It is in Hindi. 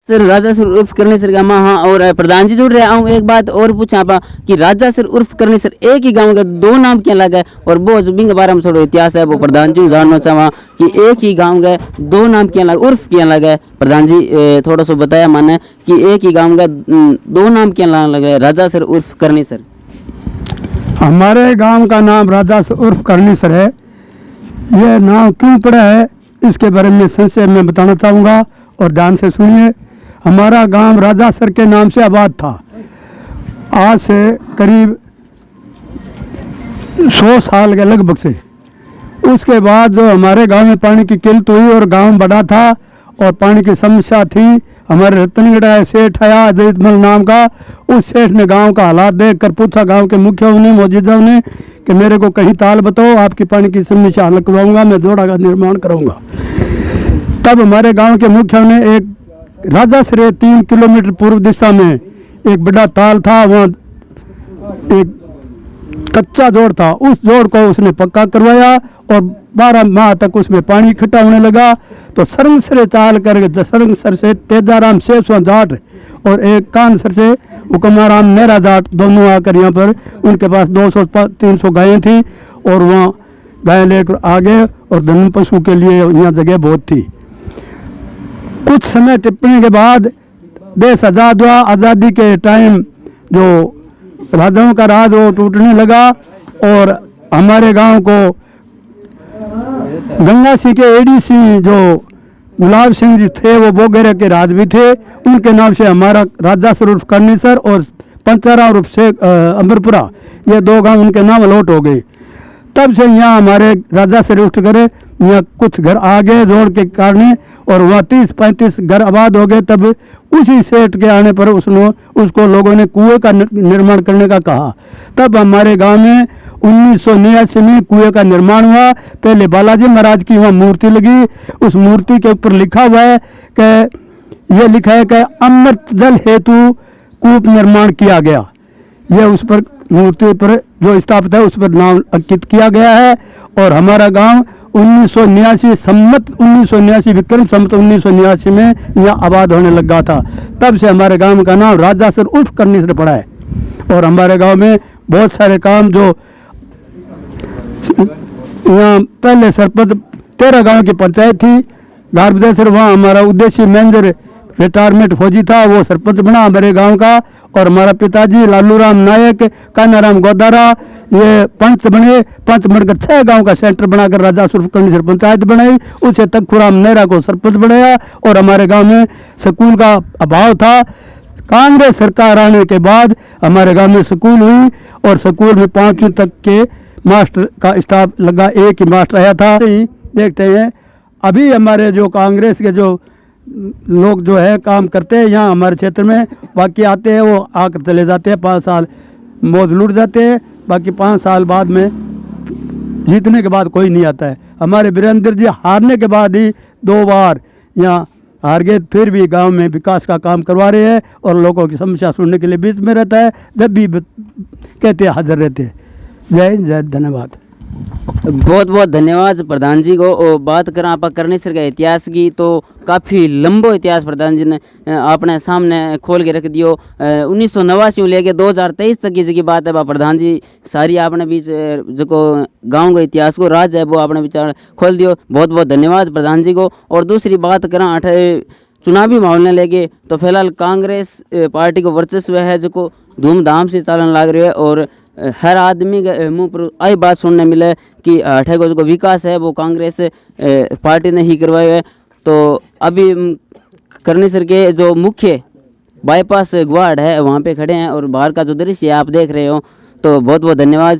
सर राजा सर उर्फ करनी सर का माँ। हाँ, और प्रधान जी जुड़ रहे आऊँ एक बात और पूछा आप कि राजा सर उर्फ करनी सर एक ही गांव का दो नाम क्या लगा है, और वो जो बिंग बारे में थोड़ा इतिहास है वो प्रधान जी जानना चाहवा कि एक ही गांव का दो नाम क्या लगा, उर्फ क्या लगा है। प्रधान जी थोड़ा सा बताया माने कि एक ही गांव का दो नाम क्या लगा है, राजा सर उर्फ करनी सर। हमारे गांव का नाम राजा सर उर्फ करनी सर है। यह नाम क्यों पड़ा है इसके बारे में संक्षेप में बताना चाहूँगा और ध्यान से सुनिए। हमारा गांव राजा सर के नाम से आबाद था। आज से करीब 100 साल के लगभग से। उसके बाद जो हमारे गांव में पानी की किल्लत हुई और गांव बड़ा था और पानी की समस्या थी, हमारे रतनगढ़ सेठ आया अजयतमल नाम का। उस सेठ ने गांव का हालात देख कर पूछा गांव के मुखियाओं ने, मौजूदाओं ने, कि मेरे को कहीं ताल बताओ, आपकी पानी की समस्या हल करवाऊंगा, मैं जोड़ा का निर्माण कराऊंगा। तब हमारे गांव के मुखिया ने एक राजा से 3 किलोमीटर पूर्व दिशा में एक बड़ा ताल था, वहाँ एक कच्चा जोड़ था, उस जोड़ को उसने पक्का करवाया और 12 माह तक उसमें पानी इकट्ठा होने लगा। तो सरंग सर ताल करके सरंग सर से तेजाराम शेषवा जाट और एक कान सर से हुक्माराम नेहरा जाट दोनों आकर यहाँ पर, उनके पास 200-300 गायें थी और वहाँ गाय लेकर आ गए और धन पशु के लिए यहाँ जगह बहुत थी। कुछ समय टिप्पणी के बाद देश आज़ाद हुआ। आज़ादी के टाइम जो राजाओं का राज वो टूटने लगा और हमारे गांव को गंगा सिंह के एडीसी जो गुलाब सिंह जी थे वो बोगेरे के राज भी थे, उनके नाम से हमारा राजा सर उर्फ करनी सर और पंचारा उर्फ से अमरपुरा, ये 2 गांव उनके नाम अलॉट हो गए। तब से यहाँ हमारे राजा से उठ कर यहाँ कुछ घर आ गए रोड के कारण और वहाँ 30-35 घर आबाद हो गए। तब उसी सेठ के आने पर उसको लोगों ने कुएं का निर्माण करने का कहा। तब हमारे गांव में 1989 में कुएं का निर्माण हुआ। पहले बालाजी महाराज की वहाँ मूर्ति लगी, उस मूर्ति के ऊपर लिखा हुआ है कि यह लिखा है कि अमृत जल हेतु कूप निर्माण किया गया। यह उस पर मूर्ति पर जो स्थापित है उस पर नाम अंकित किया गया है। और हमारा गांव 1989 संमत 1989 विक्रम संमत 1989 में यहाँ आबाद होने लगा था। तब से हमारे गांव का नाम राजा सर उर्फ करनी सर पड़ा है। और हमारे गांव में बहुत सारे काम जो यहाँ पहले सरपंच 13 गांव की पंचायत थी गारबदेसर, वहाँ हमारा उद्देश्य मैनेजर रिटायरमेंट फौजी था, वो सरपंच बना हमारे गांव का। और हमारा पिताजी लालू राम नायक, कानाराम गोदारा ये पंच बने। पंच बनकर 6 गांव का सेंटर बनाकर राजा सुर्फ करनी सर पंचायत बनाई, उसे तख्तुराम नेहरा को सरपंच बनाया। और हमारे गांव में स्कूल का अभाव था। कांग्रेस सरकार आने के बाद हमारे गांव में स्कूल हुई और स्कूल में 5वीं तक के मास्टर का स्टाफ लगा, एक ही मास्टर आया था। देखते हैं अभी हमारे जो कांग्रेस के जो लोग जो है काम करते हैं यहाँ हमारे क्षेत्र में, बाकी आते हैं वो आकर चले जाते हैं, 5 साल मौज लूट जाते हैं, बाकी 5 साल बाद में जीतने के बाद कोई नहीं आता है। हमारे वीरेंद्र जी हारने के बाद ही 2 बार यहाँ हार गए, फिर भी गांव में विकास का काम करवा रहे हैं और लोगों की समस्या सुनने के लिए बीच में रहता है, जब भी कहते हैं हाजिर रहते हैं। जय हिंद, जय धन्यवाद। बहुत बहुत धन्यवाद प्रधान जी को। और बात करें आप करनी सर का इतिहास की तो काफ़ी लंबो इतिहास प्रधान जी ने अपने सामने खोल के रख दियो। 1989 से लेके 2023 तक की बात है प्रधान जी सारी आपने बीच जो गाँव का इतिहास को राज है वो आपने विचार खोल दियो। बहुत बहुत धन्यवाद प्रधान जी को। और दूसरी बात करें चुनावी माहौल ने लेके तो फिलहाल कांग्रेस पार्टी को वर्चस्व है जो धूमधाम से चलन लग रही है और हर आदमी के मुँह पर आई बात सुनने मिले कि अठे को जो विकास है वो कांग्रेस पार्टी ने ही करवाया है। तो अभी करनी सर के जो मुख्य बाईपास ग्वाड़ है वहाँ पे खड़े हैं और बाहर का जो दृश्य है आप देख रहे हो। तो बहुत बहुत धन्यवाद।